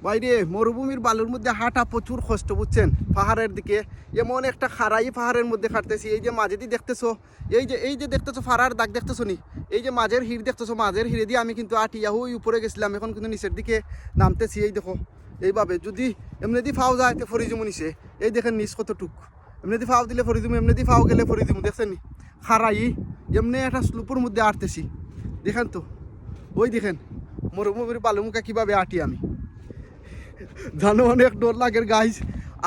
বাইরে মরুভূমির বালুর মধ্যে হাঁটা প্রচুর কষ্ট, বুঝছেন? পাহাড়ের দিকে এমন একটা খাড়াই পাহাড়ের মধ্যে হাঁটতেছি। এই যে মাঝে দিয়ে দেখতেছো, এই যে দেখতেছো ফাড়ার দাগ দেখতেছো নি, এই যে মাঝের হির দেখতেছো, মাঝের হিরে দিয়ে আমি কিন্তু আটিয়া হই উপরে গেছিলাম, এখন কিন্তু নিচের দিকে নামতেছি। এই দেখো এইভাবে যদি এমনি দিয়ে ফাও যায় তো ফরিজুমু নিচে, এই দেখেন নিচ কতটুক, এমনি দিয়ে ফাও দিলে ফরিজুমু, এমনি দিয়ে ফাও গেলে ফরিজুমু, দেখছেন নি? খাড়াই এমনি একটা স্লুপের মধ্যে আটতেছি, দেখেন তো, ওই দেখেন মরুভূমির বালুমুখা কীভাবে আটি আমি, জানো অনেক ডর লাগের গাইজ।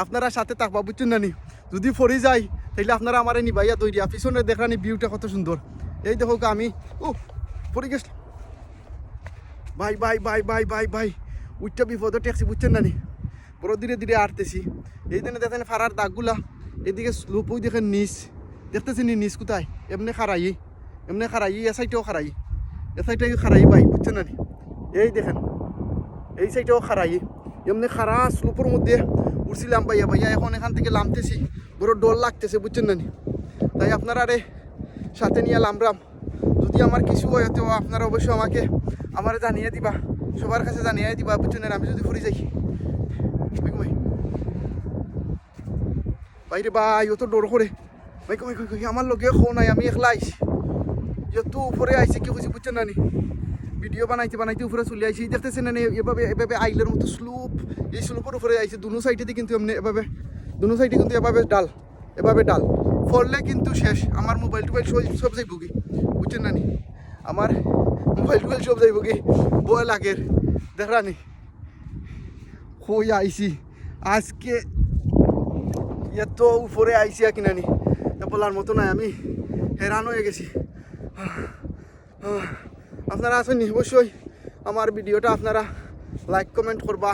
আপনারা সাথে থাকবা, বুঝছেন না নি? যদি ফরি যাই তাহলে আপনারা আমার নিবাইয়া তৈরি, পিছনে দেখানি ভিউটা কত সুন্দর। এই দেখো আমি পড়ে গেছি ভাই ভাই ভাই ভাই ভাই ভাই, উইটা বিপদ ট্যাক্সি, বুঝছেন না নি? বড় ধীরে ধীরে আটতেছি। এই দিনে দেখেন ফাড়ার দাগগুলা, এদিকে স্লোপ, ওই দেখেন নিচ, দেখতেছি নি নিচ কোথায়, এমনি খারাই, এ সাইডেও খারাই, এ সাইডে খারাই ভাই, বুঝছেন না নি? এই দেখেন এই সাইডেও খারাই, এমনি খারা স্লোপের মধ্যে উঠছিলাম ভাইয়া ভাইয়া, এখন এখান থেকে নামতেছি, বড় ডর লাগতেছে, বুঝছেন না নি? তাই আপনারা রে সাথে নিয়ে লামরাম, যদি আমার কিছু হয় তো আপনারা অবশ্যই আমার জানিয়ে দিবা, সবার কাছে জানিয়ে দিবা, বুঝছেন না? আমি যদি ফুরি যাই বাইরে ভাই, ও তো ডর করে ভাই, কই আমার লোকে খো নাই, আমি একলা আইছি, যত উপরে আইসি কি খুঁজি, বুঝছেন না নি? ভিডিও বানাইতে উপরে চলে আইসি, দেখতেছেন না এভাবে আইলের মতো স্লুপ, এই স্লুপের উপরে আইসি, দুনো সাইডে কিন্তু এমনি দুনো সাইডে কিন্তু এভাবে ডাল ফললে কিন্তু শেষ, আমার মোবাইল টোবাইল সব যাইব কি, বুঝছেন না নি? আমার মোবাইল টোবাইল সব যাইব কি, ভয় লাগের, দেখরানি কই আইসি আজকে, এত উপরে আইসি আর কিনানি বলার মতো নাই, আমি হেরান হয়ে গেছি। আপনারা আসেন অবশ্যই আমার ভিডিওটা আপনারা লাইক কমেন্ট করবা,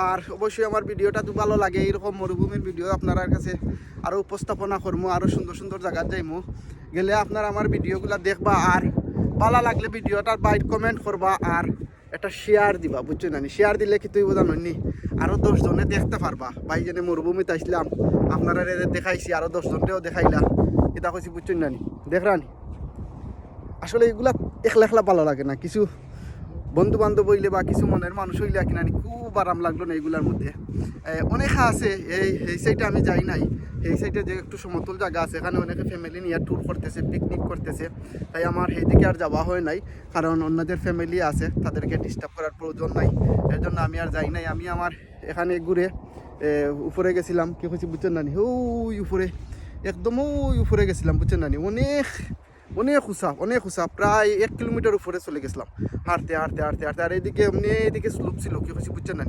আর অবশ্যই আমার ভিডিওটা তো ভালো লাগে, এইরকম মরুভূমির ভিডিও আপনার কাছে আরও উপস্থাপনা করবো, আরও সুন্দর সুন্দর জায়গা যাইমু, গেলে আপনারা আমার ভিডিওগুলো দেখবা, আর ভালো লাগলে ভিডিওটার বাইর কমেন্ট করবা, আর একটা শেয়ার দিবা, বুঝছো না? শেয়ার দিলে কি তুই বোঝা নইনি, আরও 10 জনে দেখতে পারবা, ভাই জনে মরুভূমিতে আসলাম, আপনারা দেখাইছি, আরও 10 জনকেও দেখাইলাম, এটা কইছি, বুঝছো না নি? দেখরানি আসলে এগুলা একলা একলা ভালো লাগে না, কিছু বন্ধু বান্ধব হইলে বা কিছু মনের মানুষ হইলে কিনা খুব আরাম লাগলো না এগুলার মধ্যে। অনেক আছে এই সাইডে আমি যাই নাই, এই সাইডে যে একটু সমতল জায়গা আছে, এখানে অনেকে ফ্যামিলি নিয়ে ট্যুর করতেছে, পিকনিক করতেছে, তাই আমার সেইদিকে আর যাওয়া হয় নাই, কারণ অন্যদের ফ্যামিলি আছে, তাদেরকে ডিস্টার্ব করার প্রয়োজন নাই, এর জন্য আমি আর যাই নাই। আমি আমার এখানে ঘুরে উপরে গেছিলাম, কি হয়েছে বুঝছেন না? ওই উপরে একদম ওই উপরে গেছিলাম, বুঝছেন না? অনেক উঁচা, প্রায় 1 কিলোমিটার উপরে চলে গেছিলাম হাঁটতে, আর এদিকে এমনি এদিকে স্লোপ ছিল, কি হয়েছে বুঝছেন না?